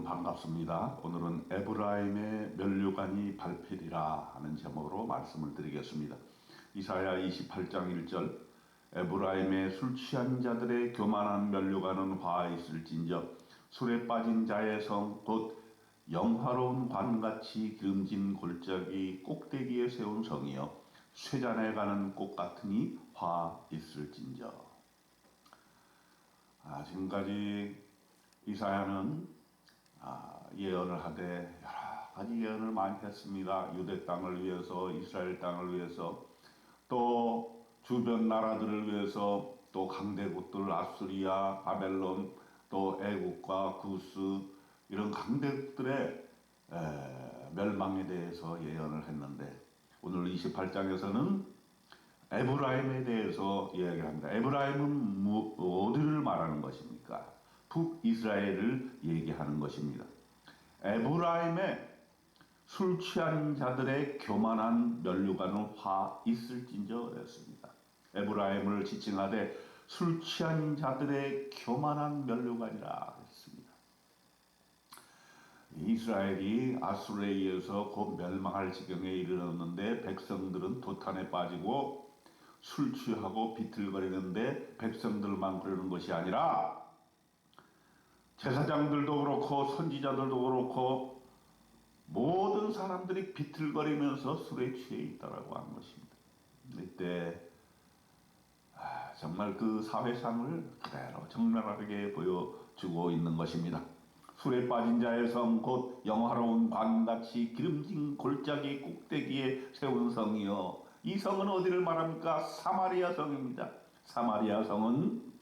여러분 반갑습니다. 오늘은 에브라임의 면류관이 발필이라 하는 제목으로 말씀을 드리겠습니다. 이사야 28장 1절 에브라임의 술 취한 자들의 교만한 면류관은 화 있을진저 술에 빠진 자의 성 곧 영화로운 관같이 기름진 골짜기 꼭대기에 세운 성이여 쇠잔에 가는 꽃 같으니 화 있을진저. 지금까지 이사야는 예언을 하되 여러 가지 예언을 많이 했습니다. 유대 땅을 위해서, 이스라엘 땅을 위해서, 또 주변 나라들을 위해서, 또 강대국들 아수리아, 바벨론, 또 애국과 구스 이런 강대국들의 멸망에 대해서 예언을 했는데 오늘 28장에서는 에브라임에 대해서 이야기합니다. 에브라임은 어디를 말하는 것입니까? 북이스라엘을 얘기하는 것입니다. 에브라임의 술 취한 자들의 교만한 면류관은 화 있을진저 그랬습니다. 에브라임을 지칭하되 술 취한 자들의 교만한 면류관이라 했습니다. 이스라엘이 아수르에 의해서 곧 멸망할 지경에 이르렀는데 백성들은 도탄에 빠지고 술 취하고 비틀거리는데 백성들만 그러는 것이 아니라 제사장들도 그렇고 선지자들도 그렇고 모든 사람들이 비틀거리면서 술에 취해 있다라고 하는 것입니다. 이때 정말 그 사회상을 그대로 적나라하게 보여주고 있는 것입니다. 술에 빠진 자의 성 곧 영화로운 관같이 기름진 골짜기 꼭대기에 세운 성이요. 이 성은 어디를 말합니까? 사마리아 성입니다. 사마리아 성은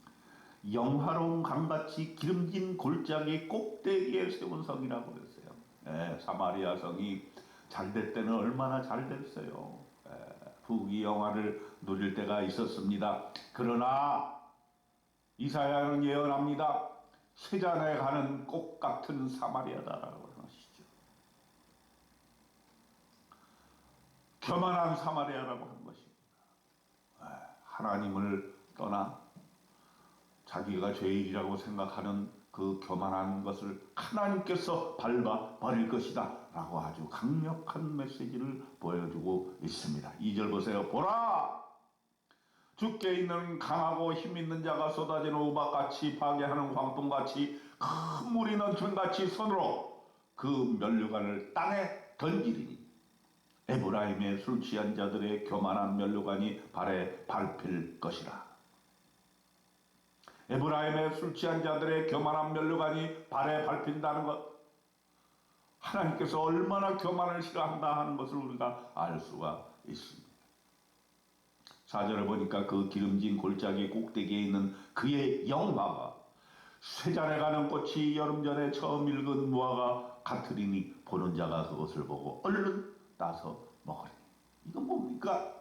영화로운 강같이 기름진 골짜기 꼭대기에 세운 성이라고 그랬어요. 사마리아 성이 잘될 때는 얼마나 잘 됐어요. 부귀 영화를 누릴 때가 있었습니다. 그러나 이사야는 예언합니다. 쇠잔에 가는 꽃 같은 사마리아다라고 하시죠. 교만한 사마리아라고 하는 것입니다. 하나님을 떠나 자기가 죄인이라고 생각하는 그 교만한 것을 하나님께서 밟아 버릴 것이다 라고 아주 강력한 메시지를 보여주고 있습니다. 2절 보세요. 보라! 주께 있는 강하고 힘있는 자가 쏟아지는 우박같이 파괴하는 광풍같이 큰 물이 넘침같이 손으로 그 면류관을 땅에 던지리니 에브라임의 술 취한 자들의 교만한 면류관이 발에 밟힐 것이라. 에브라임의 술 취한 자들의 교만한 면류관이 발에 밟힌다는 것, 하나님께서 얼마나 교만을 싫어한다 하는 것을 우리가 알 수가 있습니다. 4절을 보니까 그 기름진 골짜기 꼭대기에 있는 그의 영화가 쇠잔에 가는 꽃이 여름 전에 처음 읽은 무화과 같으리니 보는 자가 그것을 보고 얼른 따서 먹으리니. 이건 뭡니까?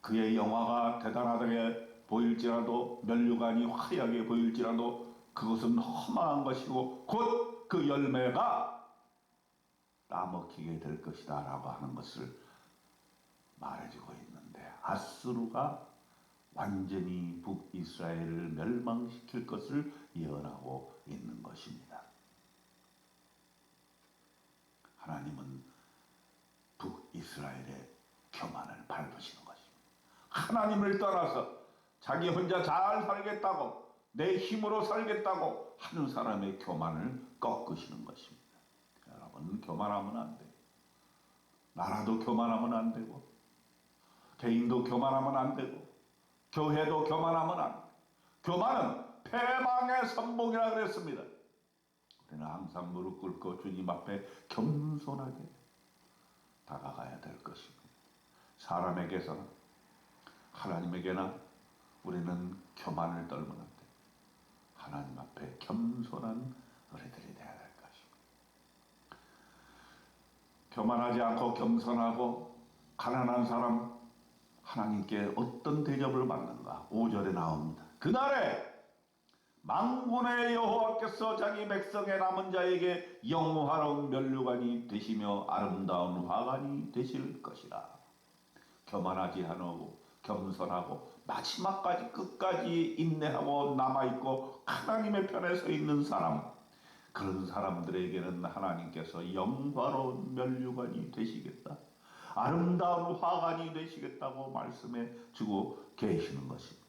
그의 영화가 대단하게 보일지라도, 면류관이 화려하게 보일지라도 그것은 허망한 것이고 곧 그 열매가 따먹히게 될 것이다 라고 하는 것을 말해주고 있는데, 아수르가 완전히 북이스라엘을 멸망시킬 것을 예언하고 있는 것입니다. 하나님은 북이스라엘의 교만을 밟으시는 것입니다. 하나님을 떠나서 자기 혼자 잘 살겠다고, 내 힘으로 살겠다고 하는 사람의 교만을 꺾으시는 것입니다. 여러분, 교만하면 안 돼요. 나라도 교만하면 안 되고, 개인도 교만하면 안 되고, 교회도 교만하면 안 돼요. 교만은 패망의 선봉이라 그랬습니다. 우리는 항상 무릎 꿇고 주님 앞에 겸손하게 다가가야 될 것입니다. 사람에게서나 하나님에게나 우리는 교만을 떨면 안 돼. 하나님 앞에 겸손한 우리들이 되어야 될 것입니다. 교만하지 않고 겸손하고 가난한 사람, 하나님께 어떤 대접을 받는가? 5절에 나옵니다. 그날에 만군의 여호와께서 자기 백성의 남은 자에게 영화로운 면류관이 되시며 아름다운 화관이 되실 것이라. 교만하지 않고 겸손하고 마지막까지 끝까지 인내하고 남아있고 하나님의 편에 서 있는 사람, 그런 사람들에게는 하나님께서 영화로운 면류관이 되시겠다, 아름다운 화관이 되시겠다고 말씀해 주고 계시는 것입니다.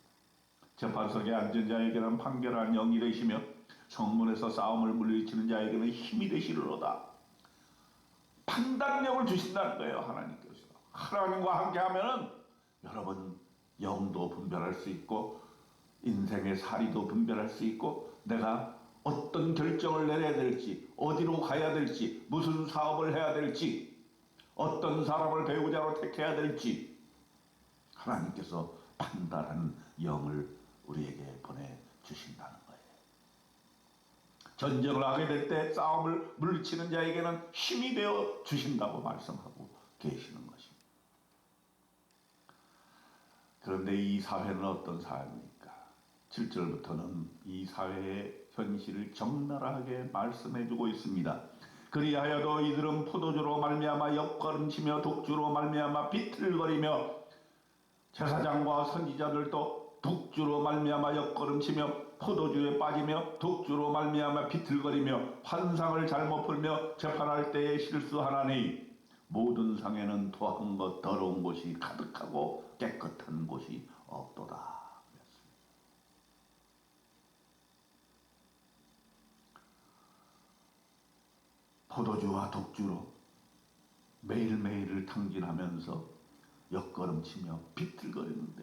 재판석에 앉은 자에게는 판결한 영이 되시며 성문에서 싸움을 물리치는 자에게는 힘이 되시리로다. 판단력을 주신다는 거예요. 하나님께서. 하나님과 함께 하면은 여러분 영도 분별할 수 있고 인생의 사리도 분별할 수 있고 내가 어떤 결정을 내려야 될지, 어디로 가야 될지, 무슨 사업을 해야 될지, 어떤 사람을 배우자로 택해야 될지 하나님께서 판단하는 영을 우리에게 보내주신다는 거예요. 전쟁을 하게 될 때 싸움을 물리치는 자에게는 힘이 되어 주신다고 말씀하고 계시는 것입니다. 그런데 이 사회는 어떤 사회입니까? 7절부터는 이 사회의 현실을 적나라하게 말씀해주고 있습니다. 그리하여도 이들은 포도주로 말미암아 옆걸음치며 독주로 말미암아 비틀거리며 제사장과 선지자들도 독주로 말미암아 옆걸음치며 포도주에 빠지며 독주로 말미암아 비틀거리며 환상을 잘못 풀며 재판할 때에 실수하나니 모든 상에는 토한 것 더러운 곳이 가득하고 깨끗한 곳이 없도다. 포도주와 독주로 매일매일을 탕진하면서 옆걸음치며 비틀거리는데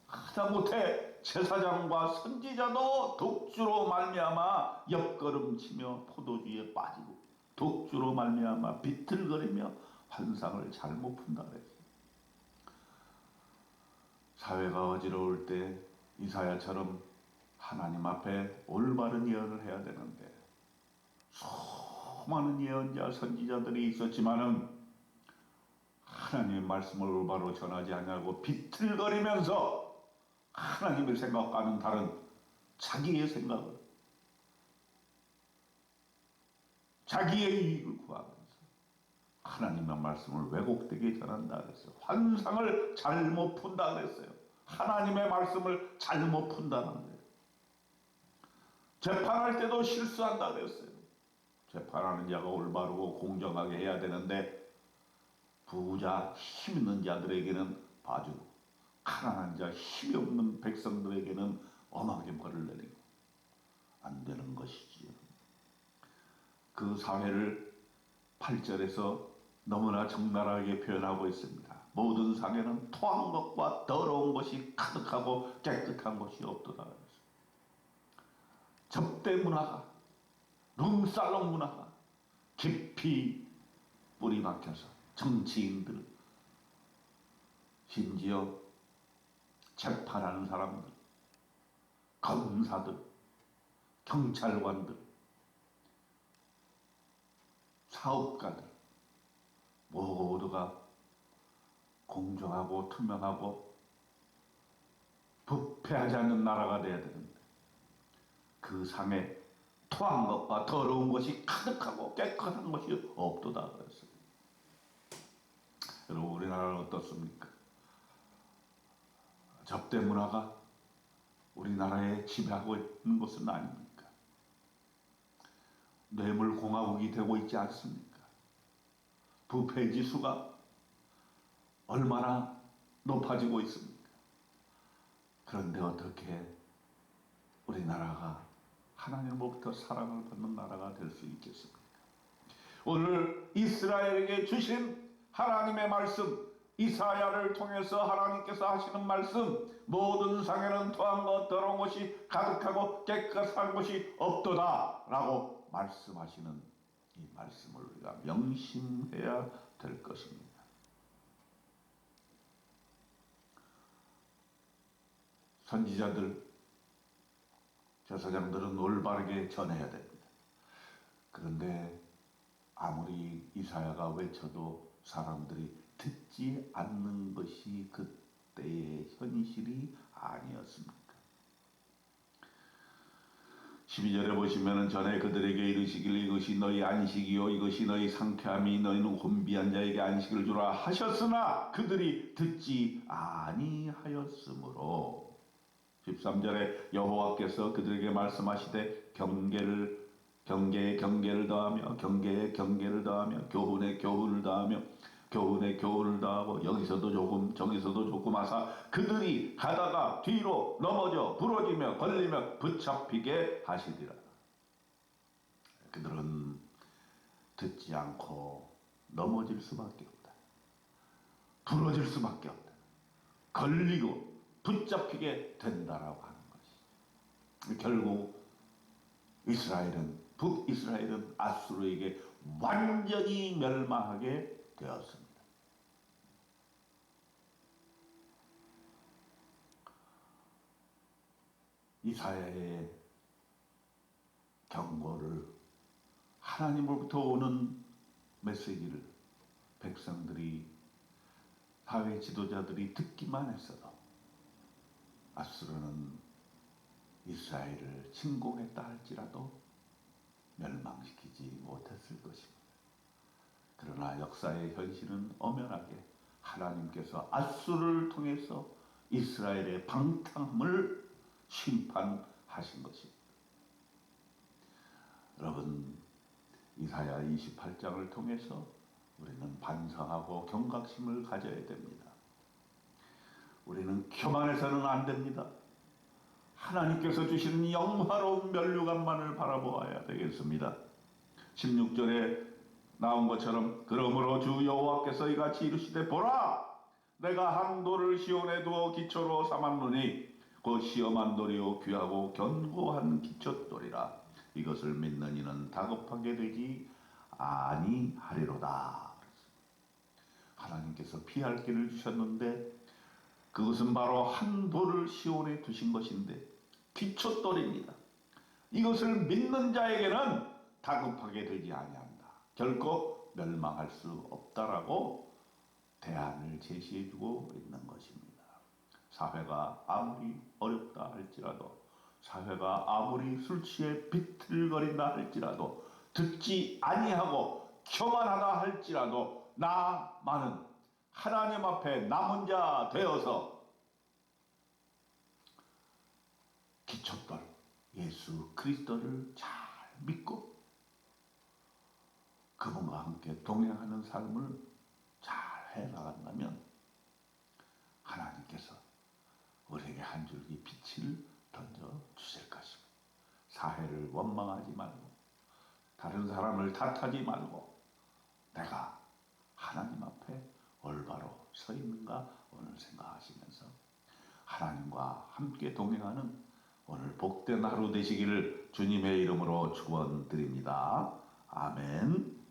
하다못해 제사장과 선지자도 독주로 말미암아 옆걸음치며 포도주에 빠지고 독주로 말미암아 비틀거리며 환상을 잘못 푼다 그랬어요. 사회가 어지러울 때 이사야처럼 하나님 앞에 올바른 예언을 해야 되는데 수많은 예언자 선지자들이 있었지만은 하나님의 말씀을 올바로 전하지 않냐고 비틀거리면서 하나님의 생각과는 다른 자기의 생각을, 자기의 이익을 구하면서 하나님의 말씀을 왜곡되게 전한다 그랬어요. 환상을 잘못 푼다 그랬어요. 하나님의 말씀을 잘못 푼다는 거예요. 재판할 때도 실수한다 그랬어요. 재판하는 자가 올바르고 공정하게 해야 되는데 부자 힘 있는 자들에게는 봐주고 가난한 자 힘이 없는 백성들에게는 엄하게 벌을 내리고 안 되는 것이지요. 그 사회를 8절에서 너무나 적나라하게 표현하고 있습니다. 모든 상에는 토한 것과 더러운 것이 가득하고 깨끗한 것이 없도다. 접대 문화가, 룸살롱 문화가 깊이 뿌리 박혀서 정치인들, 심지어 재판하는 사람들, 검사들, 경찰관들, 사업가들 모두가 공정하고 투명하고 부패하지 않는 나라가 되어야 되는데 그 상에 토한 것과 더러운 것이 가득하고 깨끗한 것이 없도다 그랬어요. 여러분 우리나라는 어떻습니까? 접대 문화가 우리나라에 지배하고 있는 것은 아닙니까? 뇌물 공화국이 되고 있지 않습니까? 부패 지수가 얼마나 높아지고 있습니까? 그런데 어떻게 우리나라가 하나님으로부터 사랑을 받는 나라가 될 수 있겠습니까? 오늘 이스라엘에게 주신 하나님의 말씀, 이사야를 통해서 하나님께서 하시는 말씀, 모든 상에는 토한 것 더러운 것이 가득하고 깨끗한 것이 없도다 라고 말씀하시는 이 말씀을 우리가 명심해야 될 것입니다. 선지자들, 제사장들은 올바르게 전해야 됩니다. 그런데 아무리 이사야가 외쳐도 사람들이 듣지 않는 것이 그때의 현실이 아니었습니까? 12절에 보시면 전에 그들에게 이르시길 이것이 너희 안식이요 이것이 너희 상쾌함이 너희는 혼비한 자에게 안식을 주라 하셨으나 그들이 듣지 아니하였으므로 13절에 여호와께서 그들에게 말씀하시되 경계를 경계에 경계를 더하며 경계에 경계를 더하며 교훈에 교훈을 더하며 교훈에 교훈을 더하고 여기서도 조금 저기서도 조금 하사 그들이 가다가 뒤로 넘어져 부러지며 걸리며 붙잡히게 하시리라. 그들은 듣지 않고 넘어질 수밖에 없다. 부러질 수밖에 없다. 걸리고 붙잡히게 된다라고 하는 것이죠. 결국 북이스라엘은 아수르에게 완전히 멸망하게 되었습니다. 이사야의 경고를 하나님으로부터 오는 메시지를 백성들이 사회 지도자들이 듣기만 했어도 아수르는 이스라엘을 침공했다 할지라도 멸망시키지 못했을 것입니다. 그러나 역사의 현실은 엄연하게 하나님께서 아수르를 통해서 이스라엘의 방탕함을 심판하신 것입니다. 여러분, 이사야 28장을 통해서 우리는 반성하고 경각심을 가져야 됩니다. 우리는 교만해서는 안 됩니다. 하나님께서 주시는 영화로운 면류관만을 바라보아야 되겠습니다. 16절에 나온 것처럼 그러므로 주 여호와께서 이같이 이르시되 보라 내가 한 돌을 시온에 두어 기초로 삼았노니 그 시험한 돌이요 귀하고 견고한 기초돌이라 이것을 믿는 이는 다급하게 되지 아니하리로다. 하나님께서 피할 길을 주셨는데 그것은 바로 한 돌을 시온에 두신 것인데 기초돌입니다. 이것을 믿는 자에게는 다급하게 되지 아니한다. 결코 멸망할 수 없다라고 대안을 제시해주고 있는 것입니다. 사회가 아무리 어렵다 할지라도 사회가 아무리 술 취해 비틀거린다 할지라도 듣지 아니하고 교만하다 할지라도 나만은 하나님 앞에 남은 자 되어서 기초돌 예수 그리스도를 잘 믿고 그분과 함께 동행하는 삶을 잘 해나간다면 하나님께서 우리에게 한 줄기 빛을 던져 주실 것입니다. 사회를 원망하지 말고 다른 사람을 탓하지 말고 내가 하나님 앞에 올바로 서 있는가 오늘 생각하시면서 하나님과 함께 동행하는 오늘 복된 하루 되시기를 주님의 이름으로 축원드립니다. 아멘.